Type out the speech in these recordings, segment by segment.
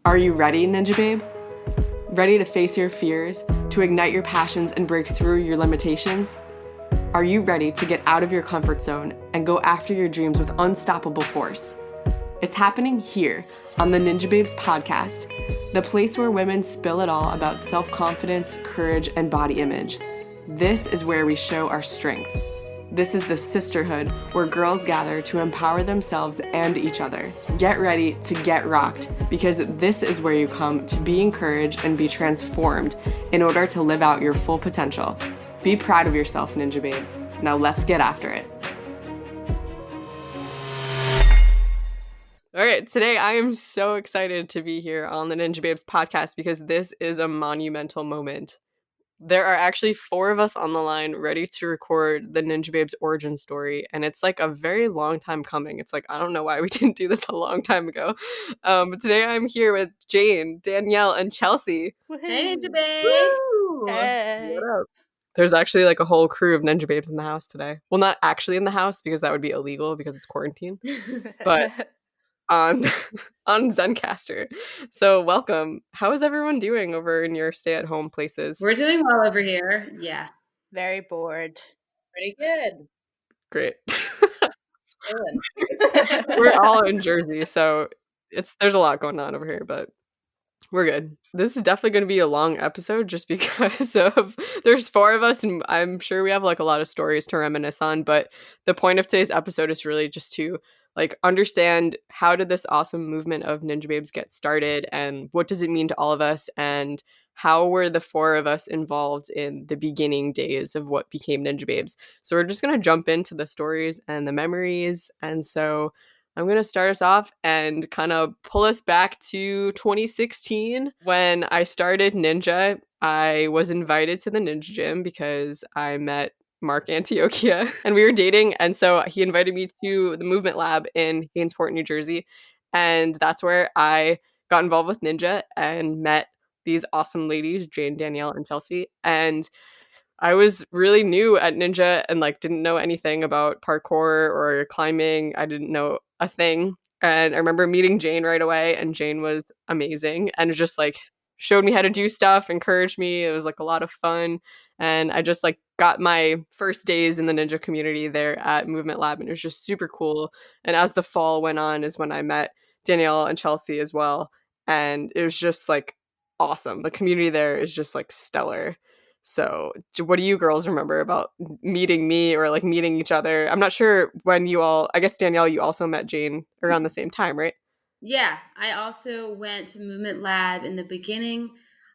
Are you ready, Ninja Babe? Ready to face your fears, to ignite your passions and break through your limitations? Are you ready to get out of your comfort zone and go after your dreams with unstoppable force? It's happening here on the Ninjababes podcast, the place where women spill it all about self-confidence, courage, and body image. This is where we show our strength. This is the sisterhood where girls gather to empower themselves and each other. Get ready to get rocked, because this is where you come to be encouraged and be transformed in order to live out your full potential. Be proud of yourself, Ninja Babe. Now let's get after it. All right, today I am so excited to be here on the Ninja Babes podcast because this is a monumental moment. There are actually 4 of us on the line ready to record the Ninja Babes origin story, and it's like a very long time coming. It's like, I don't know why we didn't do this a long time ago. But today I'm here with Jane, Danielle, and Chelsea. Hey, Ninja Babes! Hey. What up? There's actually like a whole crew of Ninja Babes in the house today. Well, not actually in the house because that would be illegal because it's quarantine, but on Zencaster. So welcome. How is everyone doing over in your stay-at-home places? We're doing well over here. Yeah. Very bored. Pretty good. Great. We're all in Jersey, so there's a lot going on over here, but we're good. This is definitely going to be a long episode just because of there's 4 of us, and I'm sure we have like a lot of stories to reminisce on, but the point of today's episode is really just to like understand how did this awesome movement of Ninja Babes get started, and what does it mean to all of us, and how were the 4 of us involved in the beginning days of what became Ninja Babes. So we're just going to jump into the stories and the memories, and so I'm going to start us off and kind of pull us back to 2016 when I started Ninja. I was invited to the Ninja Gym because I met Mark Antiochia and we were dating, and so he invited me to the Movement Lab in Hainesport, New Jersey, and that's where I got involved with Ninja and met these awesome ladies, Jane, Danielle, and Chelsea. And I was really new at Ninja and like didn't know anything about parkour or climbing. I didn't know a thing. And I remember meeting Jane right away, and Jane was amazing and just like showed me how to do stuff, encouraged me. It was like a lot of fun. And I just like got my first days in the Ninja community there at Movement Lab, and it was just super cool. And as the fall went on is when I met Danielle and Chelsea as well. And it was just like awesome. The community there is just like stellar. So what do you girls remember about meeting me or like meeting each other? I'm not sure when I guess Danielle, you also met Jane around the same time, right? Yeah. I also went to Movement Lab in the beginning.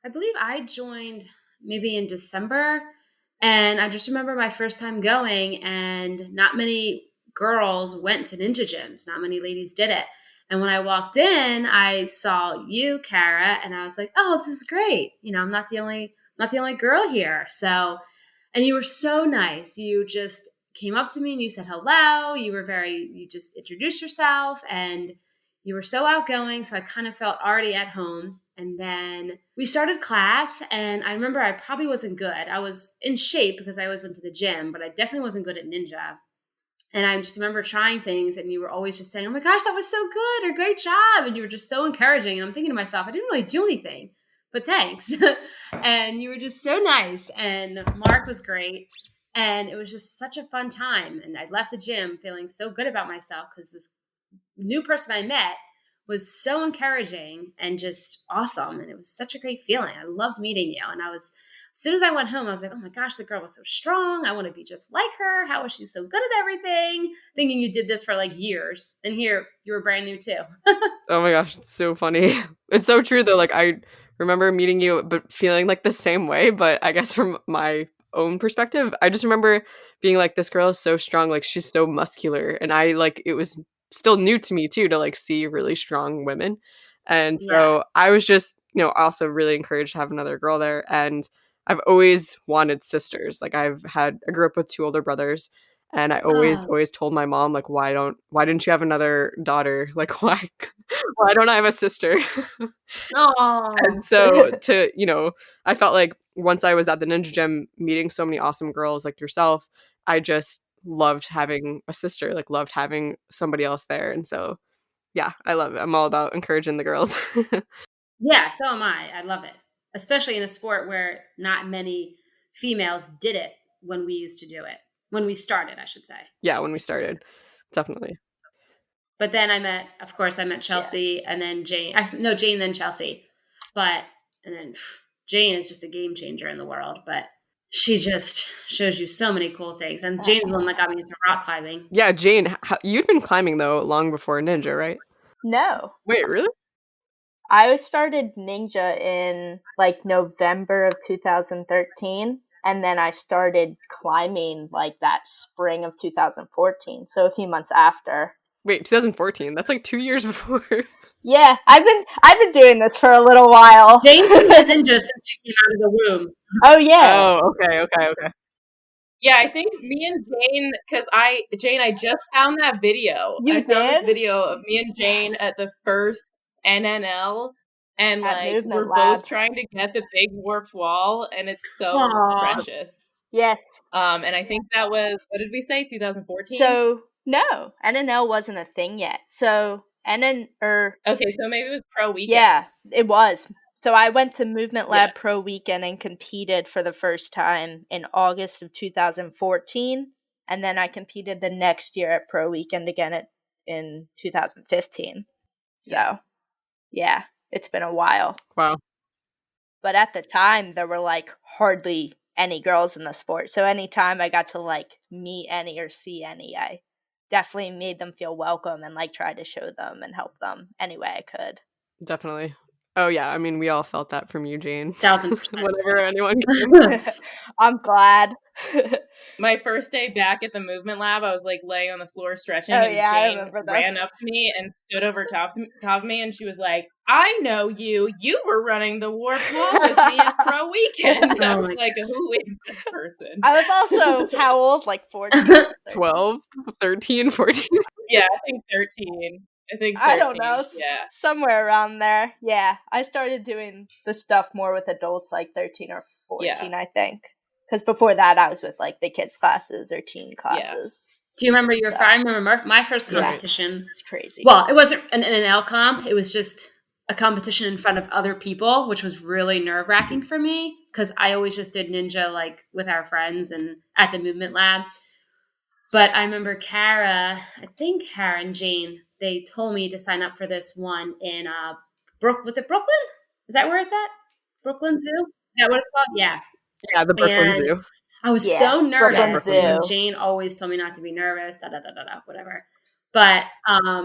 I believe I joined maybe in December. And I just remember my first time going, and not many girls went to Ninja gyms. Not many ladies did it. And when I walked in, I saw you, Cara, and I was like, oh, this is great. You know, I'm not the only girl here. So, and you were so nice. You just came up to me and you said hello. You just introduced yourself, and you were so outgoing. So I kind of felt already at home. And then we started class, and I remember I probably wasn't good. I was in shape because I always went to the gym, but I definitely wasn't good at Ninja. And I just remember trying things, and you were always just saying, oh my gosh, that was so good, or great job. And you were just so encouraging. And I'm thinking to myself, I didn't really do anything, but thanks. And you were just so nice. And Mark was great. And it was just such a fun time. And I left the gym feeling so good about myself because this new person I met was so encouraging and just awesome. And it was such a great feeling. I loved meeting you. And as soon as I went home, I was like, oh my gosh, the girl was so strong. I want to be just like her. How is she so good at everything? Thinking you did this for like years. And here, you were brand new too. Oh my gosh, it's so funny. It's so true though. Like I remember meeting you, but feeling like the same way. But I guess from my own perspective, I just remember being like, this girl is so strong. Like she's so muscular. And it was still new to me too, to like see really strong women. And so I was just, also really encouraged to have another girl there. And I've always wanted sisters. Like I grew up with 2 older brothers, and I always told my mom, like, why didn't you have another daughter? Like, why don't I have a sister? Oh. And so I felt like once I was at the Ninja Gym meeting so many awesome girls like yourself, I just loved having a sister, like loved having somebody else there. And so, yeah, I love it. I'm all about encouraging the girls. Yeah, so am I. I love it, especially in a sport where not many females did it when we used to do it. When we started, I should say. Yeah, when we started. Definitely. But then of course, I met Chelsea and then Jane. Actually, no, Jane, then Chelsea. And then Jane is just a game changer in the world. But she just shows you so many cool things. And Jane's the one that got me into rock climbing. Yeah, Jane, you'd been climbing, though, long before Ninja, right? No. Wait, really? I started Ninja in like November of 2013. And then I started climbing like that spring of 2014. So a few months after. Wait, 2014. That's like 2 years before. Yeah, I've been doing this for a little while. Jane's been a ninja since she came out of the womb. Oh yeah. Oh, okay. Yeah, I think me and Jane, because I just found that video. You I found this did? video of me and Jane at the first NNL, and At like Movement we're Lab. both trying to get the big warped wall, and it's so Aw. precious. Yes. And I think that was, what did we say, 2014? So no, NNL wasn't a thing yet. So okay, so maybe it was Pro Weekend. Yeah, it was. So I went to Movement Lab Yeah. Pro Weekend and competed for the first time in August of 2014, and then I competed the next year at Pro Weekend again in 2015. So, yeah, it's been a while. Wow. But at the time, there were like hardly any girls in the sport. So anytime I got to like meet any or see any, I definitely made them feel welcome and like tried to show them and help them any way I could. Definitely. Oh, yeah. I mean, we all felt that from you, Jane. 1000%. Whenever anyone came. I'm glad. My first day back at the Movement Lab, I was like laying on the floor stretching, Oh, and yeah, I Jane remember this. ran up to me and stood over top of me, and she was like, "I know you. You were running the warped wall with me at Pro Weekend." And I Oh was my like, "Who is this person?" I was also, how old? Like 14? 12, 13, 14. Yeah, I think 13. I think 13. I don't know. Yeah. Somewhere around there. Yeah. I started doing the stuff more with adults like 13 or 14, I think. Because before that, I was with like the kids' classes or teen classes. Do you remember I remember my first competition. It's crazy. Well, it wasn't an NNL comp. It was just a competition in front of other people, which was really nerve-wracking for me because I always just did Ninja like with our friends and at the Movement Lab. But I remember Cara and Jane, they told me to sign up for this one in was it Brooklyn? Is that where it's at? Brooklyn Zoo? Is that what it's called? Yeah. Yeah, the Brooklyn Zoo. I was so nervous. Zoo. Jane always told me not to be nervous, whatever. But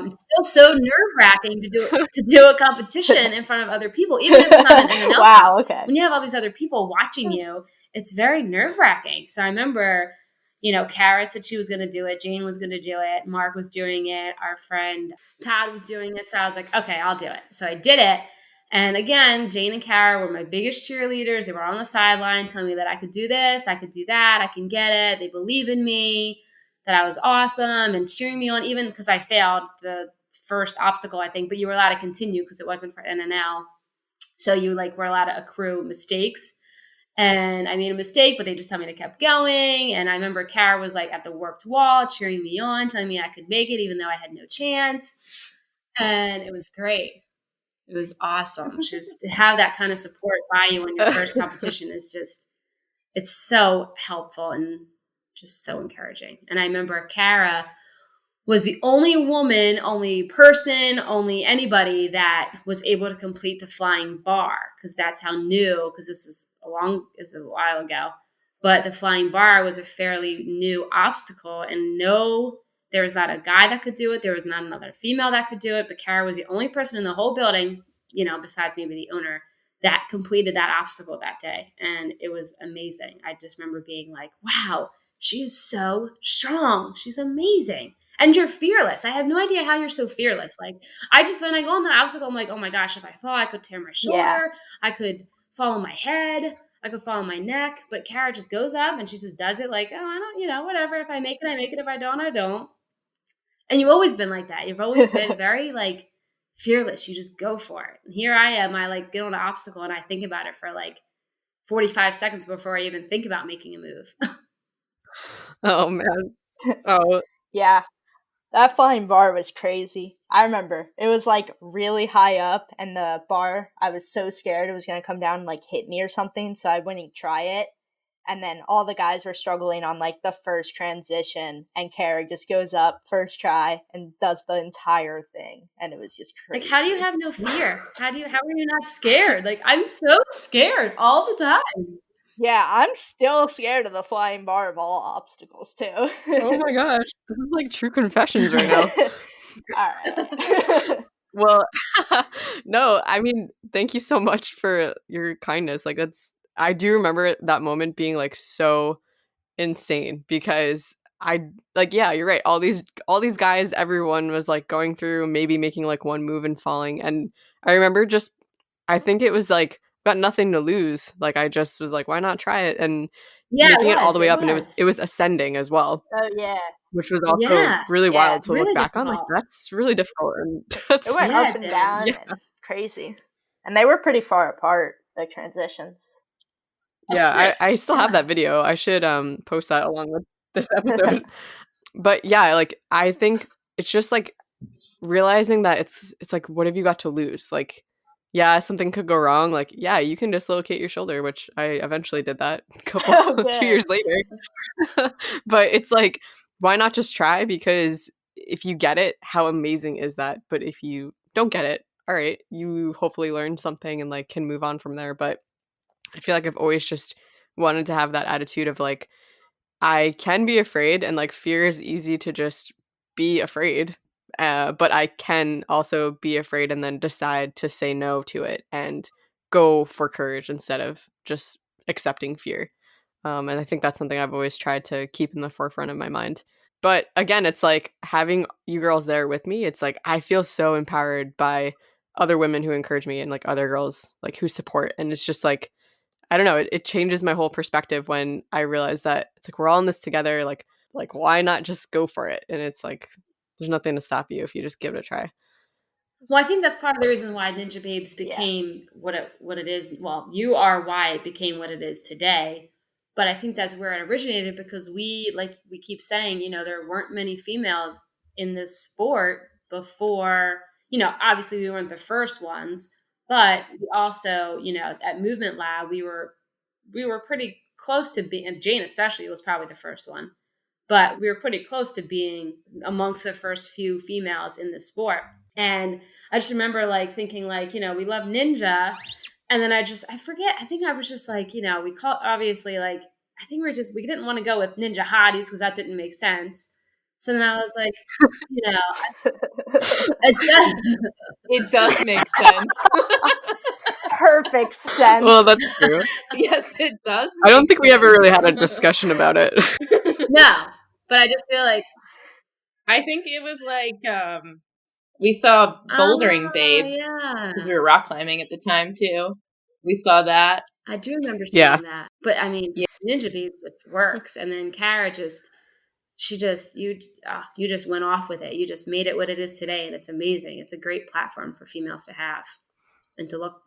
it's still so nerve-wracking to do a competition in front of other people, even if it's not an NNL. Wow, okay. When you have all these other people watching you, it's very nerve-wracking. So I remember, Cara said she was going to do it. Jane was going to do it. Mark was doing it. Our friend Todd was doing it. So I was like, okay, I'll do it. So I did it. And again, Jane and Cara were my biggest cheerleaders. They were on the sideline telling me that I could do this, I could do that, I can get it. They believe in me, that I was awesome and cheering me on, even because I failed the first obstacle, I think, but you were allowed to continue because it wasn't for NNL. So you were allowed to accrue mistakes. And I made a mistake, but they just told me to keep going. And I remember Cara was like at the warped wall, cheering me on, telling me I could make it, even though I had no chance. And it was great. It was awesome. Just to have that kind of support by you in your first competition is it's so helpful and just so encouraging. And I remember Cara was the only woman, only person, only anybody that was able to complete the flying bar because that's how new, because this is a while ago, but the flying bar was a fairly new obstacle and there was not a guy that could do it. There was not another female that could do it, but Cara was the only person in the whole building, besides maybe the owner, that completed that obstacle that day. And it was amazing. I just remember being like, wow, she is so strong. She's amazing. And you're fearless. I have no idea how you're so fearless. Like, when I go on that obstacle, I'm like, oh my gosh, if I fall, I could tear my shoulder. Yeah. I could fall on my head. I could fall on my neck. But Cara just goes up and she just does it like, oh, I don't, whatever. If I make it, I make it. If I don't, I don't. And you've always been like that. You've always been very fearless. You just go for it. And here I am. I get on an obstacle and I think about it for 45 seconds before I even think about making a move. Oh man. Oh yeah. That flying bar was crazy. I remember. It was like really high up, and the bar, I was so scared it was going to come down and like hit me or something, so I wouldn't try it. And then all the guys were struggling on like the first transition, and Cara just goes up first try and does the entire thing, and it was just crazy. Like, how do you have no fear? How are you not scared? Like, I'm so scared all the time. Yeah, I'm still scared of the flying bar of all obstacles too. Oh my gosh, this is like true confessions right now. All right. Well, no, I mean, thank you so much for your kindness. Like I do remember that moment being like so insane because yeah, you're right. All these guys, everyone was like going through maybe making like one move and falling. And I remember I think it was like got nothing to lose. Like I just was like, why not try it? And making it all the way up, and it was ascending as well. Oh yeah. Which was also really wild to really look back on. Like, that's really difficult. And that's, it went up and down and crazy. And they were pretty far apart, the transitions. Yeah, I still have that video. I should post that along with this episode. But yeah, like I think it's just like realizing that it's like, what have you got to lose? Like, yeah, something could go wrong. Like, yeah, you can dislocate your shoulder, which I eventually did that a couple 2 years later. But it's like, why not just try? Because if you get it, how amazing is that? But if you don't get it, all right, you hopefully learned something and like can move on from there. But I feel like I've always just wanted to have that attitude of like, I can be afraid, and like fear is easy to just be afraid. But I can also be afraid and then decide to say no to it and go for courage instead of just accepting fear. And I think that's something I've always tried to keep in the forefront of my mind. But again, it's like having you girls there with me. It's like I feel so empowered by other women who encourage me and like other girls like who support. And it's just like, I don't know, it changes my whole perspective when I realize that it's like we're all in this together. Like why not just go for it? And it's like there's nothing to stop you if you just give it a try. Well, I think that's part of the reason why Ninjababes became what it is. Well, you are why it became what it is today. But I think that's where it originated because we keep saying, there weren't many females in this sport before, obviously we weren't the first ones, but we also, at Movement Lab, we were pretty close to being, and Jane especially was probably the first one, but we were pretty close to being amongst the first few females in the sport. And I just remember like thinking like, we love ninja. And then I forget, I think I was just like, we call obviously like, I think we didn't want to go with ninja hotties because that didn't make sense. So then I was like, it does make sense. Perfect sense. Well, that's true. Yes, it does. I don't think we ever really had a discussion about it. No, but I just feel like. I think it was like, we saw Bouldering Babes because we were rock climbing at the time too. We saw that. I do remember seeing that. But I mean, Ninjababes works, and then Cara you just went off with it. You just made it what it is today, and it's amazing. It's a great platform for females to have and to look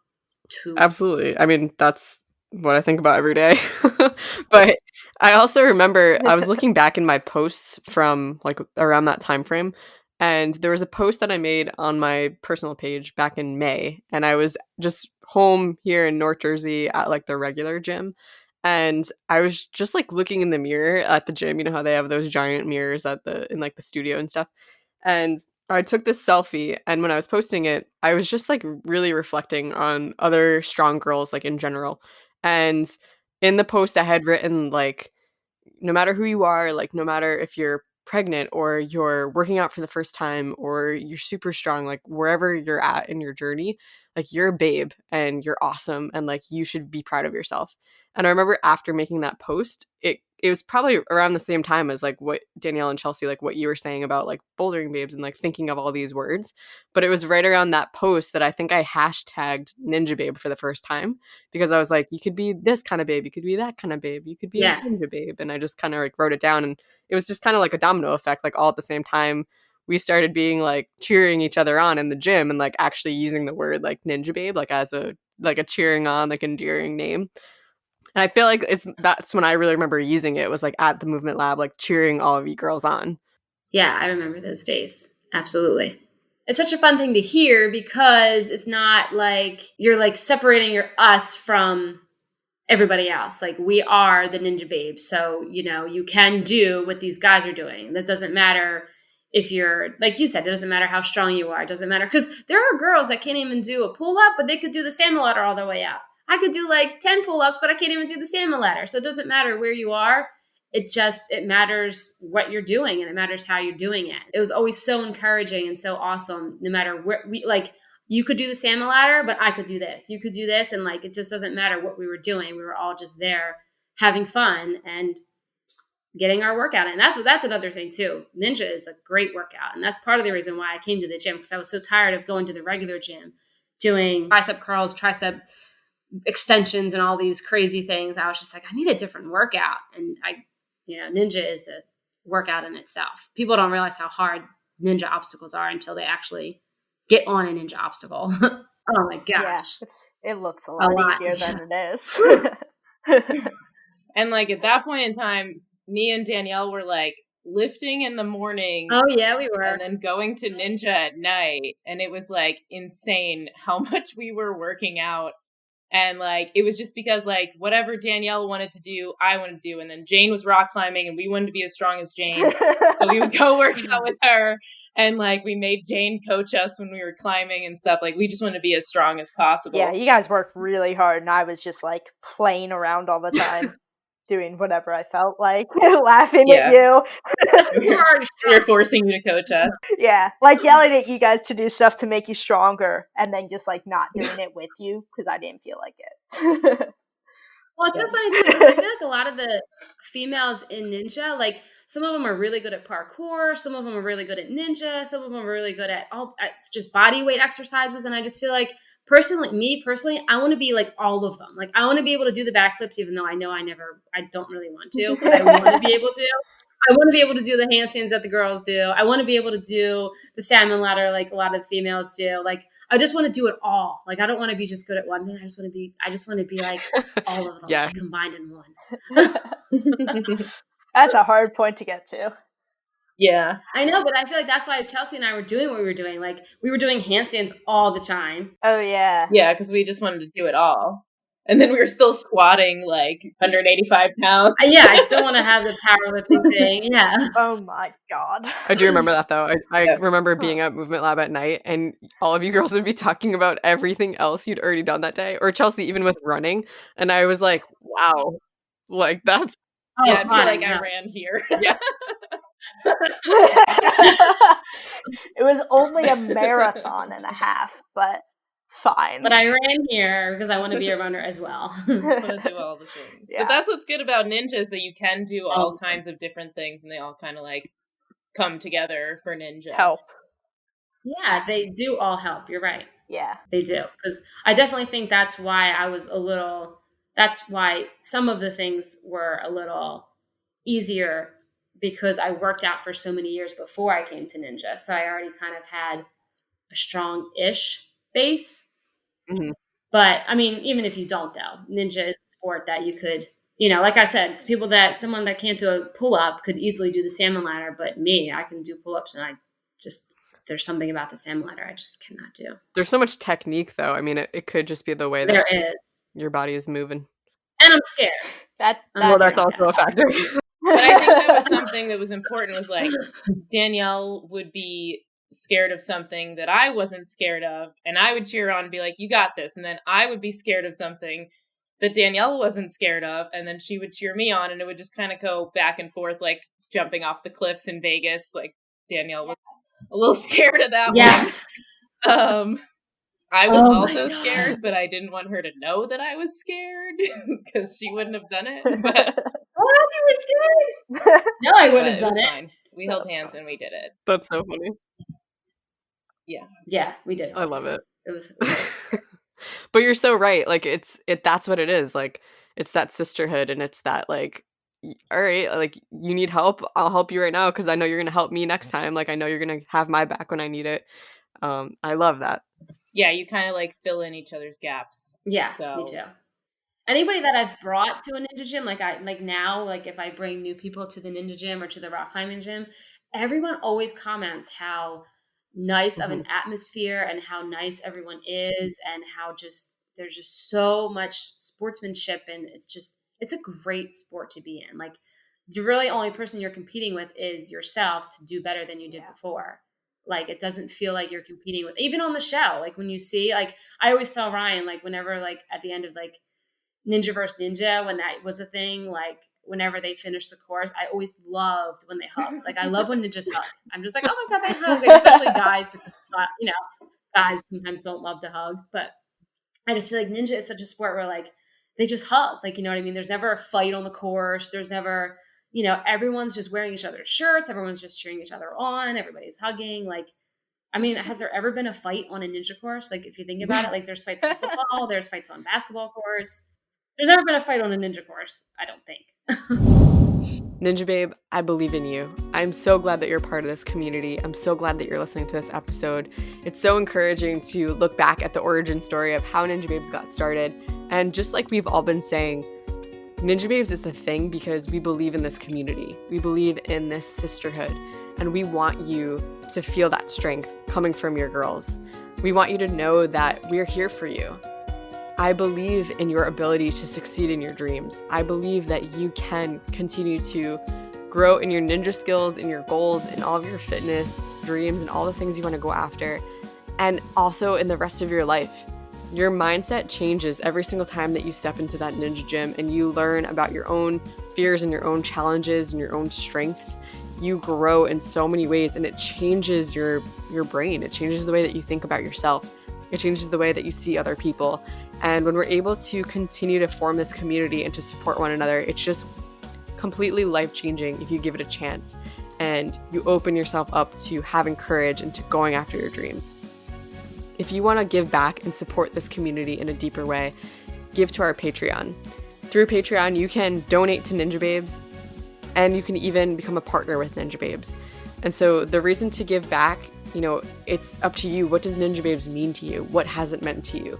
to. Absolutely. I mean, that's what I think about every day. But I also remember I was looking back in my posts from like around that time frame. And there was a post that I made on my personal page back in May. And I was just home here in North Jersey at like the regular gym. And I was just like looking in the mirror at the gym. You know how they have those giant mirrors in like the studio and stuff. And I took this selfie. And when I was posting it, I was just like really reflecting on other strong girls like in general. And in the post I had written like, no matter who you are, like no matter if you're pregnant or you're working out for the first time or you're super strong, like wherever you're at in your journey, like you're a babe and you're awesome and like you should be proud of yourself. And I remember after making that post, it was probably around the same time as like what Danielle and Chelsea, like what you were saying about like Bouldering Babes and like thinking of all these words. But it was right around that post that I think I hashtagged Ninja Babe for the first time because I was like, you could be this kind of babe, you could be that kind of babe, you could be a Ninja Babe. And I just kind of like wrote it down, and it was just kind of like a domino effect, like all at the same time. We started being like cheering each other on in the gym and like actually using the word like Ninja Babe like as a cheering on, like endearing name. And I feel like that's when I really remember using it, was like at the Movement Lab, like cheering all of you girls on. Yeah, I remember those days. Absolutely. it's such a fun thing to hear because it's not like you're like separating us from everybody else. Like, we are the Ninjababes. So, you can do what these guys are doing. That doesn't matter if you're, like you said, it doesn't matter how strong you are. It doesn't matter. Because there are girls that can't even do a pull up, but they could do the salmon ladder all the way up. I could do like 10 pull ups, but I can't even do the salmon ladder. So it doesn't matter where you are. It matters what you're doing, and it matters how you're doing it. It was always so encouraging and so awesome. No matter where you could do the salmon ladder, but I could do this. You could do this. And like, it just doesn't matter what we were doing. We were all just there having fun and getting our workout in. That's another thing too. Ninja is a great workout. And that's part of the reason why I came to the gym, because I was so tired of going to the regular gym, doing bicep curls, tricep extensions, and all these crazy things. I was just like, I need a different workout. And Ninja is a workout in itself. People don't realize how hard Ninja obstacles are until they actually get on a Ninja obstacle. Oh my gosh. Yeah, it looks a lot easier than it is. And like at that point in time, me and Danielle were like lifting in the morning. Oh yeah, we were. And then going to Ninja at night. And it was like insane how much we were working out. And like, it was just because like whatever Danielle wanted to do, I wanted to do. And then Jane was rock climbing and we wanted to be as strong as Jane. So we would go work out with her. And like, we made Jane coach us when we were climbing and stuff. Like, we just wanted to be as strong as possible. Yeah, you guys worked really hard. And I was just like playing around all the time, doing whatever I felt like, laughing at you. We were forcing you to coach us. Yeah, like yelling at you guys to do stuff to make you stronger, and then just like not doing it with you because I didn't feel like it. Well, it's so funny too, because I feel like a lot of the females in Ninja, like some of them are really good at parkour, some of them are really good at Ninja, some of them are really good at just body weight exercises, and I just feel like personally, I want to be like all of them. Like, I want to be able to do the backflips, even though I know I don't really want to, but I want to be able to. I want to be able to do the handstands that the girls do. I want to be able to do the salmon ladder like a lot of the females do. Like, I just want to do it all. Like, I don't want to be just good at one thing. I just want to be like all of them, like, combined in one. That's a hard point to get to. Yeah. I know, but I feel like that's why Chelsea and I were doing what we were doing. Like, we were doing handstands all the time. Oh, yeah. Yeah, because we just wanted to do it all. And then we were still squatting like 185 pounds. Yeah, I still want to have the powerlifting thing. Yeah. Oh my God. I do remember that though. I remember being at Movement Lab at night and all of you girls would be talking about everything else you'd already done that day. Or Chelsea, even with running. And I was like, wow, like that's. Yeah, I feel like I ran here. Yeah. It was only a marathon and a half, but it's fine. But I ran here because I want to be a runner as well. I want to do all the things. Yeah. But that's what's good about Ninja is that you can do all kinds of different things and they all kind of like come together for Ninja. Help. Yeah, they do all help. You're right. Yeah. They do. Because I definitely think that's why that's why some of the things were a little easier, because I worked out for so many years before I came to Ninja. So I already kind of had a strong-ish base. Mm-hmm. But I mean, even if you don't though, Ninja is a sport that you could, like I said, it's someone that can't do a pull-up could easily do the salmon ladder, but me, I can do pull-ups and there's something about the salmon ladder I just cannot do. There's so much technique though. I mean, it could just be the way that your body is moving. And I'm scared. That's also a factor. But I think that was something that was important, was like Danielle would be scared of something that I wasn't scared of, and I would cheer on and be like, you got this. And then I would be scared of something that Danielle wasn't scared of, and then she would cheer me on, and it would just kind of go back and forth, like jumping off the cliffs in Vegas. Like Danielle was a little scared of that one. I was also scared, but I didn't want her to know that I was scared because she wouldn't have done it. But you were scared? No, I wouldn't have done it. Fine. We held hands and we did it. That's so funny. Yeah, we did. I love it. It was But you're so right. Like that's what it is. Like, it's that sisterhood, and it's that like, all right, like you need help, I'll help you right now because I know you're gonna help me next time. Like, I know you're gonna have my back when I need it. I love that. Yeah, you kind of like fill in each other's gaps. Yeah, me too. Anybody that I've brought to a Ninja gym, if I bring new people to the Ninja gym or to the rock climbing gym, everyone always comments how nice of an atmosphere and how nice everyone is, and how just there's just so much sportsmanship, and it's a great sport to be in. Like, the really only person you're competing with is yourself to do better than you did before. Like, it doesn't feel like you're competing with, even on the show, like when you see, like, I always tell Ryan, like, whenever, like, at the end of like Ninja versus Ninja, when that was a thing, like whenever they finished the course, I always loved when they hugged. Like, I love when ninjas hug. I'm just like, oh my God, they hug. Like, especially guys, because it's not, guys sometimes don't love to hug, but I just feel like ninja is such a sport where, like, they just hug. Like, you know what I mean? There's never a fight on the course. There's never, everyone's just wearing each other's shirts. Everyone's just cheering each other on. Everybody's hugging. Like, I mean, has there ever been a fight on a ninja course? Like, if you think about it, like, there's fights on football, there's fights on basketball courts. There's never been a fight on a ninja course, I don't think. Ninja Babe, I believe in you. I'm so glad that you're part of this community. I'm so glad that you're listening to this episode. It's so encouraging to look back at the origin story of how Ninja Babes got started. And just like we've all been saying, Ninja Babes is the thing because we believe in this community. We believe in this sisterhood. And we want you to feel that strength coming from your girls. We want you to know that we're here for you. I believe in your ability to succeed in your dreams. I believe that you can continue to grow in your ninja skills, in your goals, in all of your fitness dreams, and all the things you want to go after, and also in the rest of your life. Your mindset changes every single time that you step into that ninja gym and you learn about your own fears and your own challenges and your own strengths. You grow in so many ways, and it changes your brain. It changes the way that you think about yourself. It changes the way that you see other people. And when we're able to continue to form this community and to support one another, it's just completely life-changing if you give it a chance and you open yourself up to having courage and to going after your dreams. If you want to give back and support this community in a deeper way, give to our Patreon. Through Patreon, you can donate to Ninja Babes, and you can even become a partner with Ninja Babes. And so the reason to give back, it's up to you. What does Ninja Babes mean to you? What has it meant to you?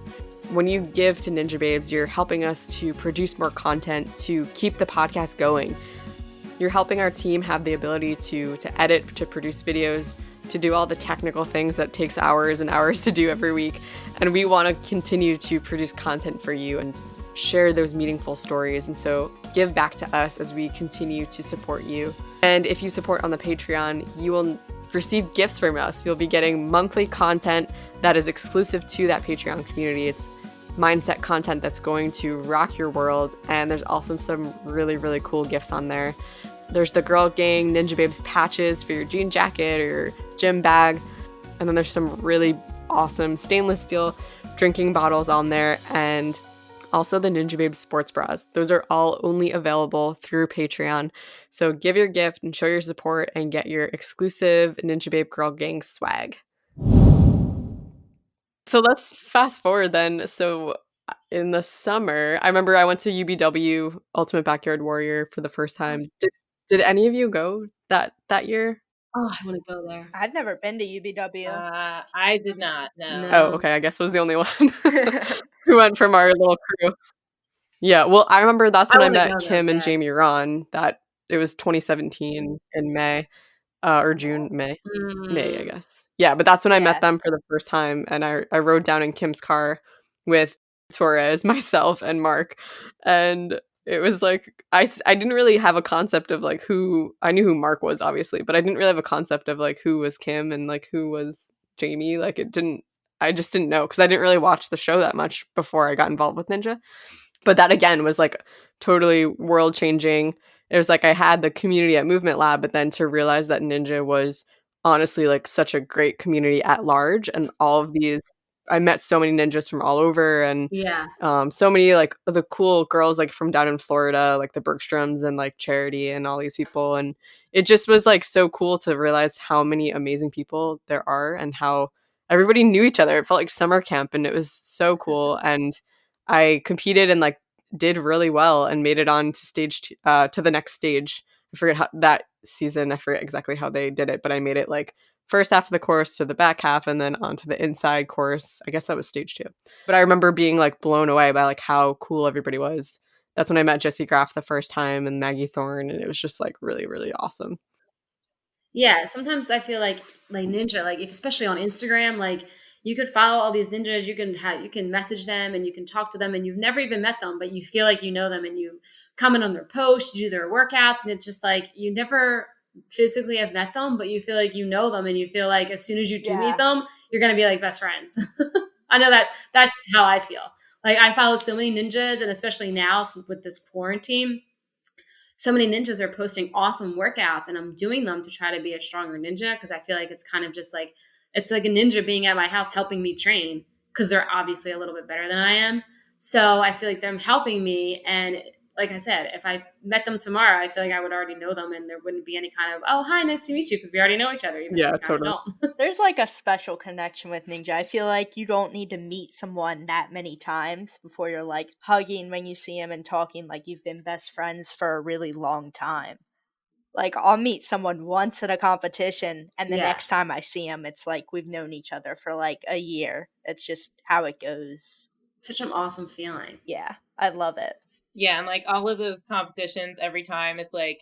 When you give to Ninja Babes, you're helping us to produce more content, to keep the podcast going. You're helping our team have the ability to edit, to produce videos, to do all the technical things that takes hours and hours to do every week. And we want to continue to produce content for you and share those meaningful stories. And so give back to us as we continue to support you. And if you support on the Patreon, you will receive gifts from us. You'll be getting monthly content that is exclusive to that Patreon community. It's mindset content that's going to rock your world. And there's also some really, really cool gifts on there. There's the Girl Gang Ninja Babes patches for your jean jacket or your gym bag. And then there's some really awesome stainless steel drinking bottles on there. And also the Ninja Babes sports bras. Those are all only available through Patreon. So give your gift and show your support and get your exclusive Ninja Babe Girl Gang swag. So let's fast forward then. So in the summer, I remember I went to UBW, Ultimate Backyard Warrior, for the first time. Did any of you go that year? Oh, I want to go there. I've never been to UBW. I did not, no. Oh, okay. I guess I was the only one who went from our little crew. Yeah, well, I remember that's when I met Kim and Jamie Ron. That it was 2017 in May, or June, May, I guess. Yeah, but that's when I met them for the first time, and I rode down in Kim's car with Torres, myself, and Mark, and it was like I didn't really have a concept of like who I knew who Mark was, obviously, but I didn't really have a concept of like who was Kim and like who was Jamie. Like I just didn't know because I didn't really watch the show that much before I got involved with Ninja. But that again was like totally world changing. It was like I had the community at Movement Lab, but then to realize that Ninja was honestly like such a great community at large, and all of these, I met so many ninjas from all over, and so many like the cool girls like from down in Florida, like the Bergstroms and like Charity and all these people, and it just was like so cool to realize how many amazing people there are and how everybody knew each other. It felt like summer camp, and it was so cool. And I competed and like did really well and made it on to to the next stage. I forget how that season, I forget exactly how they did it, but I made it like first half of the course to the back half and then onto the inside course. I guess that was stage 2. But I remember being like blown away by like how cool everybody was. That's when I met Jessie Graff the first time and Maggie Thorne, and it was just like really, really awesome. Yeah, sometimes I feel like ninja, like if especially on Instagram, like you could follow all these ninjas, you can message them and you can talk to them and you've never even met them, but you feel like you know them and you comment on their posts, you do their workouts, and it's just like you never physically have met them, but you feel like you know them and you feel like as soon as you do meet Yeah. them, you're gonna be like best friends. I know that's how I feel. Like I follow so many ninjas, and especially now with this quarantine, so many ninjas are posting awesome workouts, and I'm doing them to try to be a stronger ninja because I feel like it's kind of just like it's like a ninja being at my house helping me train because they're obviously a little bit better than I am. So I feel like them helping me, and like I said, if I met them tomorrow, I feel like I would already know them, and there wouldn't be any kind of "oh hi, nice to meet you" because we already know each other, even though Yeah, we kind of totally. don't. There's like a special connection with Ninja. I feel like you don't need to meet someone that many times before you're like hugging when you see him and talking like you've been best friends for a really long time. Like I'll meet someone once at a competition and the Yeah, next time I see him it's like we've known each other for like a year. It's just how it goes. such an awesome feeling. Yeah, I love it. Yeah, and like all of those competitions, every time it's like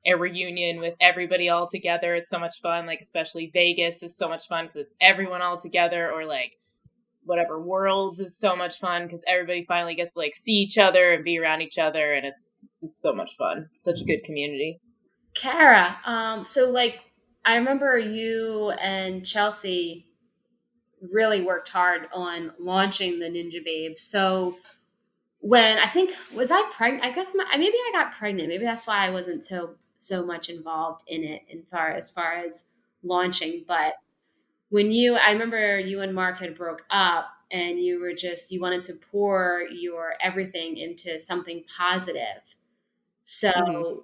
a reunion with everybody all together. It's so much fun. Like especially Vegas is so much fun because it's everyone all together. Or like whatever Worlds is so much fun because everybody finally gets to like see each other and be around each other, and it's so much fun. Such a good community. Cara, so like I remember you and Chelsea really worked hard on launching the Ninja Babes. So when I think was I pregnant? I guess maybe I got pregnant. Maybe that's why I wasn't so much involved in it as far as launching. But when I remember you and Mark had broke up, and you wanted to pour your everything into something positive. Mhm.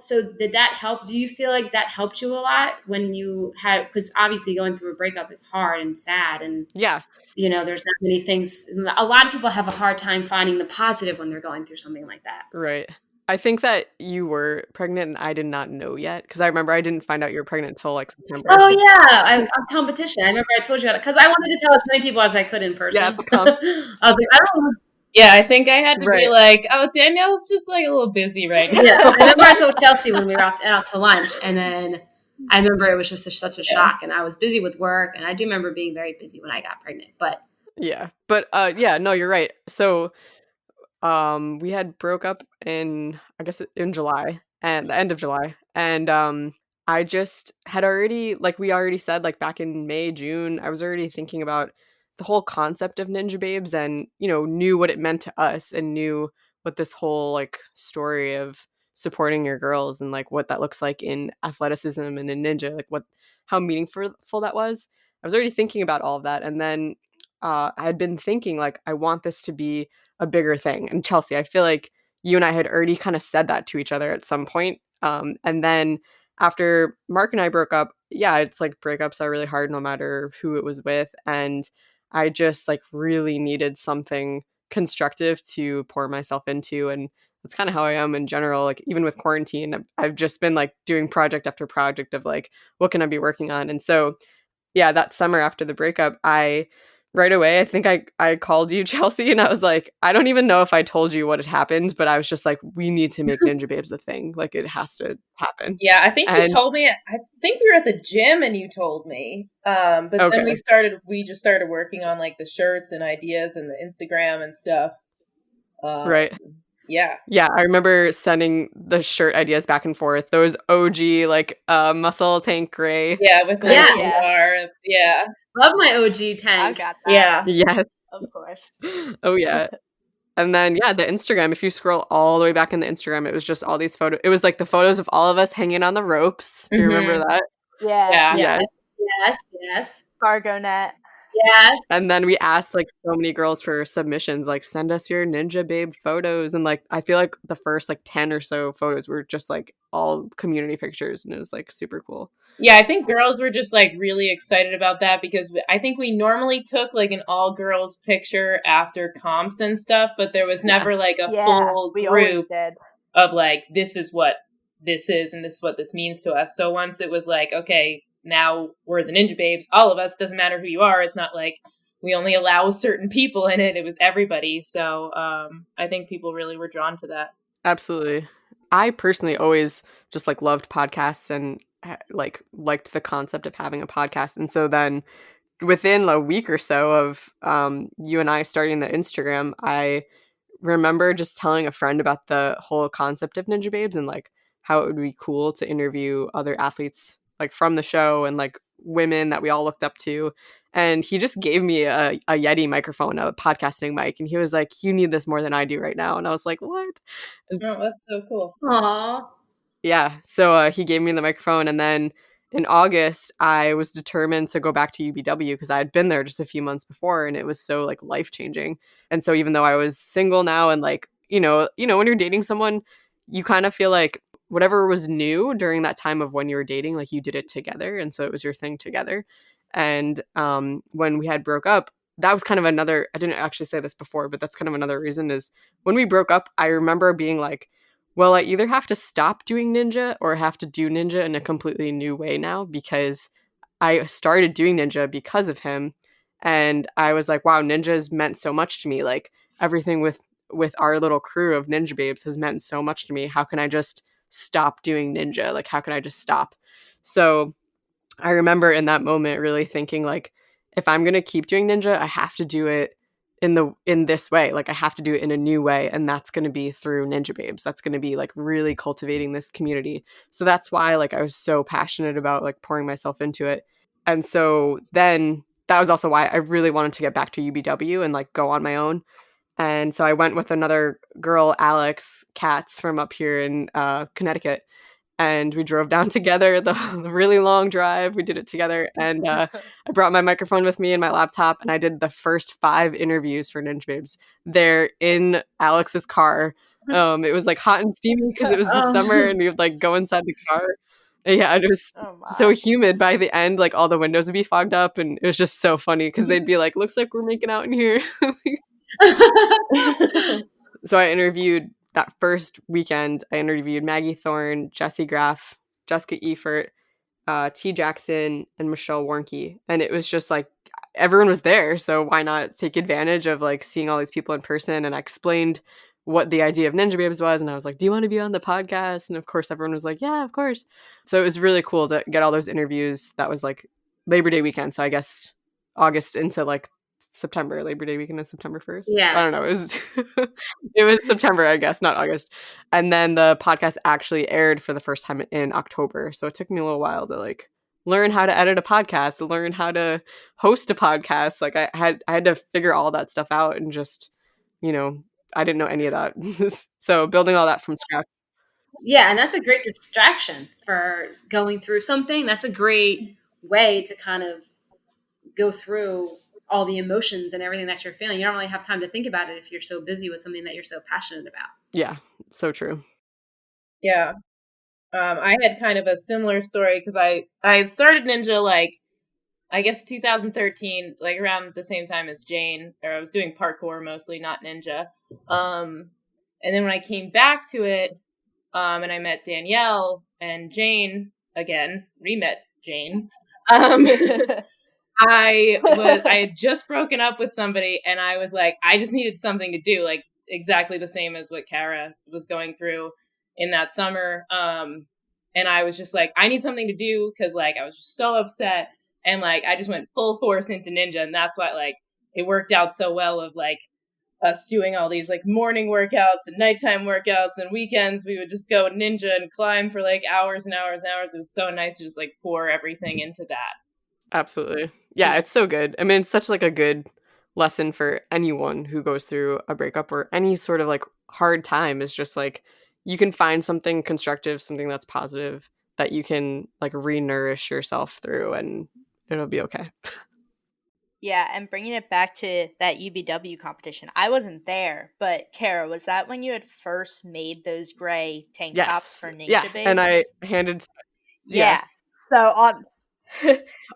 So did that help? Do you feel like that helped you a lot when you had, because obviously going through a breakup is hard and sad, and Yeah, there's not many things. A lot of people have a hard time finding the positive when they're going through something like that. right. I think that you were pregnant and I did not know yet because I remember I didn't find out you were pregnant until like September. Oh yeah, on competition. I remember I told you about it because I wanted to tell as many people as I could in Yeah, person. the I comp. was like, I don't know. Yeah, I think I had to be Right. like, oh, Danielle's just like a little busy right now. Yeah, I remember I told Chelsea when we were out to lunch, and then I remember it was just such a shock, and I was busy with work, and I do remember being very busy when I got pregnant. But Yeah. But yeah, no, you're right. So we had broke up in I guess in July and the end of July. And I just had already like we already said like back in May, June, I was already thinking about the whole concept of Ninja Babes and, knew what it meant to us and knew what this whole like story of supporting your girls and like what that looks like in athleticism and in ninja, like what how meaningful that was. I was already thinking about all of that and then I had been thinking like I want this to be a bigger thing. And Chelsea, I feel like you and I had already kind of said that to each other at some point. And then after Mark and I broke up, yeah, it's like breakups are really hard no matter who it was with. And I just like really needed something constructive to pour myself into. And that's kind of how I am in general. Like even with quarantine, I've just been like doing project after project of like, what can I be working on? And so, yeah, that summer after the breakup, I right away, I think I called you, Chelsea, and I was like, I don't even know if I told you what had happened, but I was just like, we need to make Ninja Babes a thing. Like it has to happen. Yeah, I think you And told me. I think we were at the gym and you told me. But then okay, we just started working on like the shirts and ideas and the Instagram and stuff. Um, right. yeah, Yeah, I remember sending the shirt ideas back and forth. Those OG like muscle tank gray yeah, with kind the of yeah, Oh thing. yeah, bar. Yeah, love my OG I tank. got that. yeah, Yes. Of course. Oh yeah. And then yeah, the Instagram, if you scroll all the way back in the Instagram, it was just all these photos. It was like the photos of all of us hanging on the ropes. Do you remember hmm that? Yeah. yeah. Yeah. Yes, yes, yes, Cargo net. yes. And then we asked like so many girls for submissions, like send us your Ninja Babe photos. And like I feel like the first like 10 or so photos were just like all community pictures and it was like super cool. Yeah, I think girls were just like really excited about that because I think we normally took like an all girls picture after comps and stuff, but there was Yeah. never like a Yeah, full we always group did. of like, this is what this is and this is what this means to us. So once it was like, okay, now we're the Ninja Babes, all of us, doesn't matter who you are. It's not like we only allow certain people in it. It was everybody. So I think people really were drawn to that. Absolutely. I personally always just like loved podcasts and like liked the concept of having a podcast. And so then within a week or so of you and I starting the Instagram, I remember just telling a friend about the whole concept of Ninjababes and like how it would be cool to interview other athletes like from the show and like women that we all looked up to. And he just gave me a Yeti microphone, a podcasting mic, and he was like, "You need this more than I do right now." And I was like, "What?" And Oh, that's so cool. Aw. yeah, so he gave me the microphone, and then in August, I was determined to go back to UBW because I had been there just a few months before, and it was so like life changing. And so even though I was single now, and like when you're dating someone, you kind of feel like whatever was new during that time of when you were dating, like you did it together, and so it was your thing together. And when we had broke up, that was kind of another. I didn't actually say this before, but that's kind of another reason is when we broke up. I remember being like, well, I either have to stop doing ninja or have to do ninja in a completely new way now because I started doing ninja because of him. And I was like, wow, ninja's meant so much to me. Like everything with our little crew of Ninja Babes has meant so much to me. How can I just stop doing ninja? Like how can I just stop? So I remember in that moment really thinking like, if I'm gonna keep doing ninja, I have to do it in this way. Like I have to do it in a new way, and that's gonna be through Ninja Babes. That's gonna be like really cultivating this community. So that's why like I was so passionate about like pouring myself into it. And so then that was also why I really wanted to get back to UBW and like go on my own. And so I went with another girl, Alex Katz from up here in Connecticut, and we drove down together the really long drive. We did it together, and I brought my microphone with me and my laptop, and I did the first 5 interviews for Ninja Babes there in Alex's car. It was like hot and steamy because it was the summer, and we would like go inside the car. And yeah, it was Oh so my. humid by the end. Like all the windows would be fogged up, and it was just so funny because they'd be like, "Looks like we're making out in here." So I interviewed that first weekend. I interviewed Maggie Thorne, Jesse Graff, Jessica Efert, T. Jackson, and Michelle Warnke. And it was just like everyone was there, so why not take advantage of like seeing all these people in person? And I explained what the idea of Ninja Babes was, and I was like, "Do you want to be on the podcast?" And of course, everyone was like, "Yeah, of course." So it was really cool to get all those interviews. That was like Labor Day weekend, so I guess August into like September. Labor Day weekend is September 1st. I Yeah. don't know. It was it was September, I guess, not August. And then the podcast actually aired for the first time in October. So it took me a little while to like learn how to edit a podcast, learn how to host a podcast. Like I had to figure all that stuff out and just, I didn't know any of that. So building all that from scratch. Yeah, and that's a great distraction for going through something. That's a great way to kind of go through all the emotions and everything that you're feeling. You don't really have time to think about it if you're so busy with something that you're so passionate about. Yeah, so true. Yeah. I had kind of a similar story because I had started Ninja like I guess 2013, like around the same time as Jane, or I was doing parkour mostly, not Ninja. And then when I came back to it, and I met Danielle and Jane again, re-met Jane. I had just broken up with somebody, and I was like, I just needed something to do, like exactly the same as what Cara was going through in that summer. And I was just like, I need something to do because like I was just so upset, and like I just went full force into Ninja, and that's why like it worked out so well of like us doing all these like morning workouts and nighttime workouts, and weekends we would just go Ninja and climb for like hours and hours and hours. It was so nice to just like pour everything into that. Absolutely. Yeah, it's so good. I mean, it's such like a good lesson for anyone who goes through a breakup or any sort of like hard time is just like you can find something constructive, something that's positive that you can like re-nourish yourself through and it'll be okay. Yeah, and bringing it back to that UBW competition, I wasn't there, but Cara, was that when you had first made those gray tank tops Yes. for Ninja Yeah. Babes? And I handed Yeah. So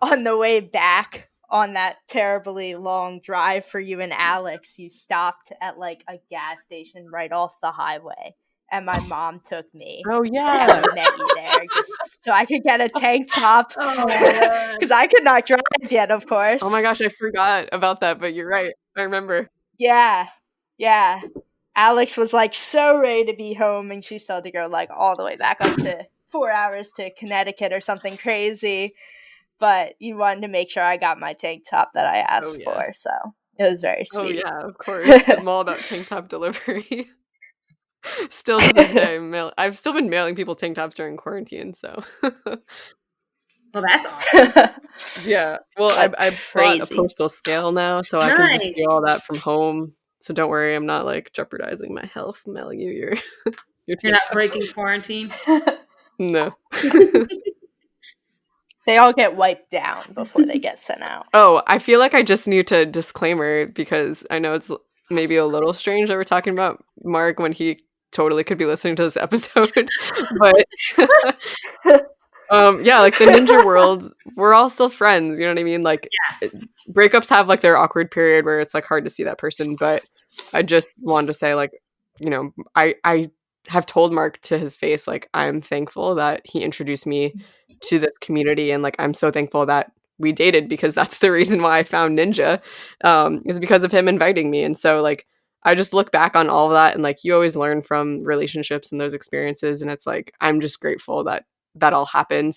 on the way back on that terribly long drive for you and Alex, you stopped at like a gas station right off the highway. And my mom took me. Oh And yeah. we met you there just so I could get a tank top. Oh my God. Because I could not drive yet, of course. Oh my gosh, I forgot about that, but you're right. I remember. Yeah. Yeah. Alex was like so ready to be home, and she still had to go like all the way back up to 4 hours to Connecticut or something crazy. But you wanted to make sure I got my tank top that I asked for, so it was very Oh sweet. yeah, of course. I'm all about tank top delivery. Still to this day, I've still been mailing people tank tops during quarantine, so. Well, that's awesome. Yeah. Well, I bought a Crazy. postal scale now, so I can just do all that Nice. from home. So don't worry, I'm not like jeopardizing my health mailing you your You're tank not top. breaking quarantine. No. They all get wiped down before they get sent out. Oh, I feel like I just need to disclaimer because I know it's maybe a little strange that we're talking about Mark when he totally could be listening to this episode. But yeah, like the ninja world, we're all still friends, you know what I mean? Like breakups have like their awkward period where it's like hard to see that person, but I just wanted to say like, you know, I have told Mark to his face like I'm thankful that he introduced me to this community, and like I'm so thankful that we dated because that's the reason why I found Ninja, is because of him inviting me. And so like I just look back on all of that, and like you always learn from relationships and those experiences, and it's like I'm just grateful that that all happened,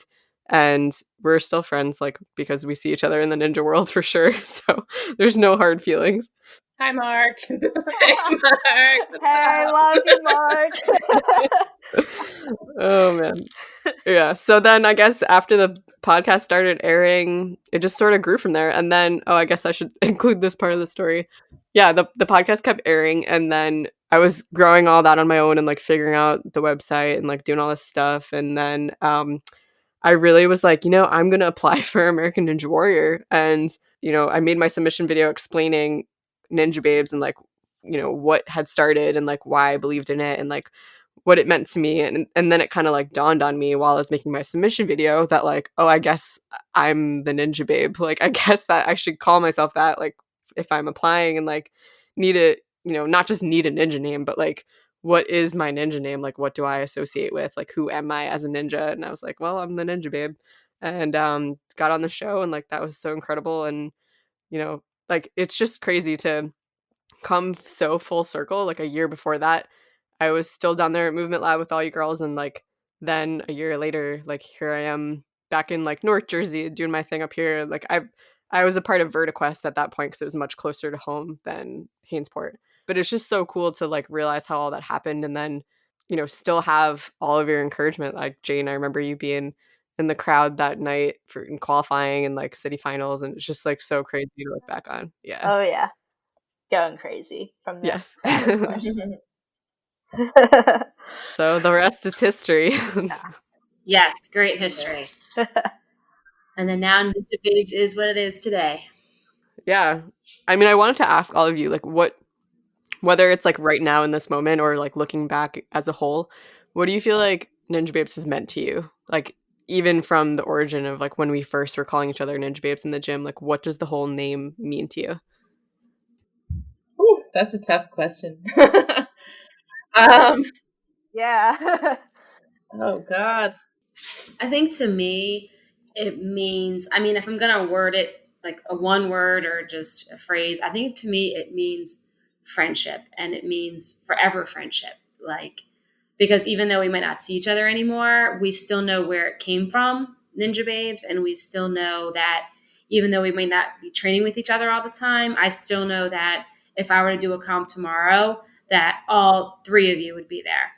and we're still friends like because we see each other in the ninja world for sure. So there's no hard feelings. Hi, Mark. Hey, Mark. Hey, love you, Mark. Oh man. Yeah. So then I guess after the podcast started airing, it just sort of grew from there. And then, oh, I guess I should include this part of the story. Yeah, the podcast kept airing, and then I was growing all that on my own and like figuring out the website and like doing all this stuff. And then I really was like, you know, I'm going to apply for American Ninja Warrior. And, you know, I made my submission video explaining Ninjababes and like, you know, what had started and like why I believed in it and like what it meant to me. And then it kind of like dawned on me while I was making my submission video that like, oh, I guess I'm the Ninja Babe. Like, I guess that I should call myself that, like, if I'm applying and like need a, you know, not just need a ninja name, but like, what is my ninja name? Like, what do I associate with? Like, who am I as a ninja? And I was like, well, I'm the Ninja Babe. And got on the show, and like that was so incredible. And, you know, like it's just crazy to come so full circle. Like a year before that, I was still down there at Movement Lab with all you girls, and like then a year later, like here I am back in like North Jersey doing my thing up here. Like I was a part of VertiQuest at that point because it was much closer to home than Hainesport. But it's just so cool to like realize how all that happened, and then, you know, still have all of your encouragement. Like Jane, I remember you being in the crowd that night for in qualifying and like city finals, and it's just like so crazy to look back on. Yeah. Oh yeah, going crazy from there. Yes. Of course. So the rest is history. Yes, great history. And then now Ninjababes is what it is today. Yeah. I mean, I wanted to ask all of you, like, whether it's like right now in this moment or like looking back as a whole, what do you feel like Ninja Babes has meant to you? Like, even from the origin of like when we first were calling each other Ninja Babes in the gym, like, what does the whole name mean to you? Ooh, that's a tough question. Yeah. Oh God. I think to me, it means, I mean, if I'm going to word it like a one word or just a phrase, I think to me, it means friendship, and it means forever friendship. Like, because even though we might not see each other anymore, we still know where it came from, Ninjababes, and we still know that even though we may not be training with each other all the time, I still know that if I were to do a comp tomorrow, that all three of you would be there,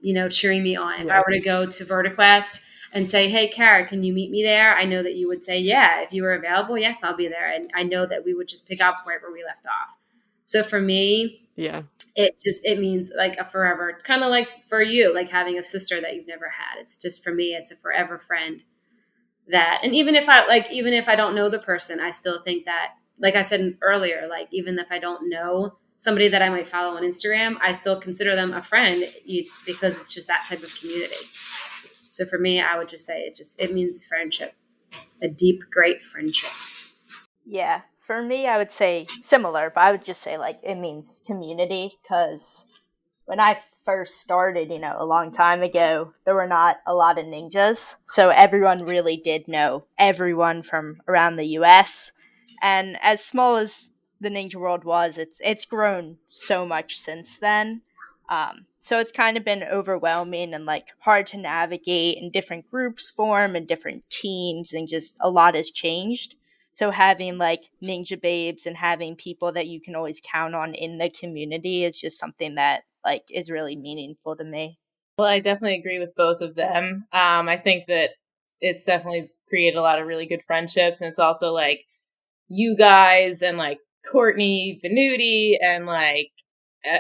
you know, cheering me on. If I were to go to VertiQuest and say, hey, Cara, can you meet me there? I know that you would say, yeah, if you were available, yes, I'll be there. And I know that we would just pick up right where we left off. So for me, Yeah. it means like a forever, kind of like for you, like having a sister that you've never had. It's just, for me, it's a forever friend that, and even if I don't know the person, I still think that, like I said earlier, like even if I don't know somebody that I might follow on Instagram, I still consider them a friend because it's just that type of community. So for me, I would just say it means friendship, a deep, great friendship. Yeah, for me, I would say similar, but I would just say like it means community, because when I first started, you know, a long time ago, there were not a lot of ninjas, so everyone really did know everyone from around the U.S. And as small as the ninja world was, it's grown so much since then. So it's kind of been overwhelming and like hard to navigate, and different groups form and different teams, and just a lot has changed. So having like Ninjababes and having people that you can always count on in the community is just something that like is really meaningful to me. Well, I definitely agree with both of them. I think that it's definitely created a lot of really good friendships, and it's also like you guys and like Courtney Venuti and like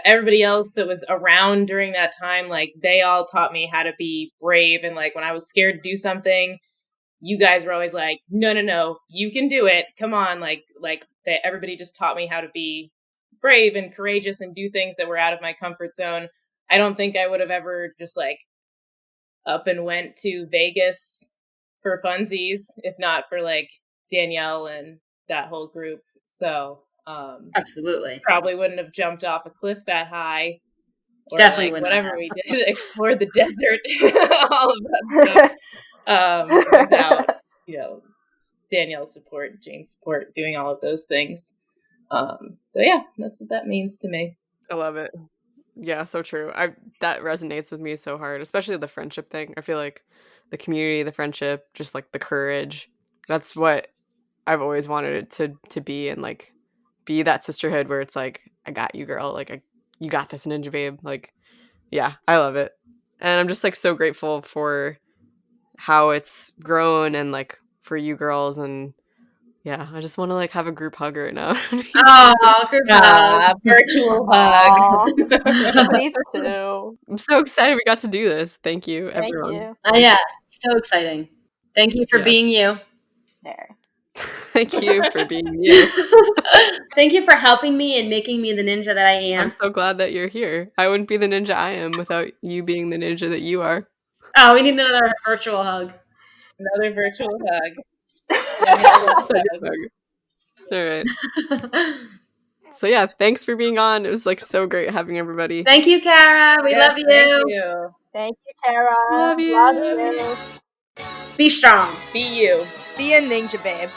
everybody else that was around during that time, like they all taught me how to be brave. And like when I was scared to do something, you guys were always like, no, you can do it. Come on. Everybody just taught me how to be brave and courageous and do things that were out of my comfort zone. I don't think I would have ever just like up and went to Vegas for funsies if not for like Danielle and that whole group. So, Absolutely. probably wouldn't have jumped off a cliff that high or Definitely like wouldn't whatever have. we did, explored the desert, all of that stuff, without, Danielle's support, Jane's support, doing all of those things. So yeah, that's what that means to me. I love it. Yeah, so true. That resonates with me so hard, especially the friendship thing. I feel like the community, the friendship, just like the courage. That's what I've always wanted it to be, and like be that sisterhood where it's like, I got you, girl. Like you got this, Ninja Babe. Like, yeah, I love it. And I'm just like so grateful for how it's grown and like for you girls. And yeah, I just want to like have a group hug right now. Oh, group hug. Virtual Aw. hug. Me too. I'm so excited we got to do this. Thank you, Thank everyone. you. Oh, yeah. So exciting. Thank you for Yeah. being you. There. Thank you for being you. Thank you for helping me and making me the ninja that I am. I'm so glad that you're here. I wouldn't be the ninja I am without you being the ninja that you are. Oh, we need another virtual hug. Another virtual hug. Such a hug. All right. So yeah, thanks for being on. It was like so great having everybody. Thank you, Cara. We Yes, love you. thank you. Thank you, Cara. Love you. Love you. Be strong. Be you. Be a ninja babe.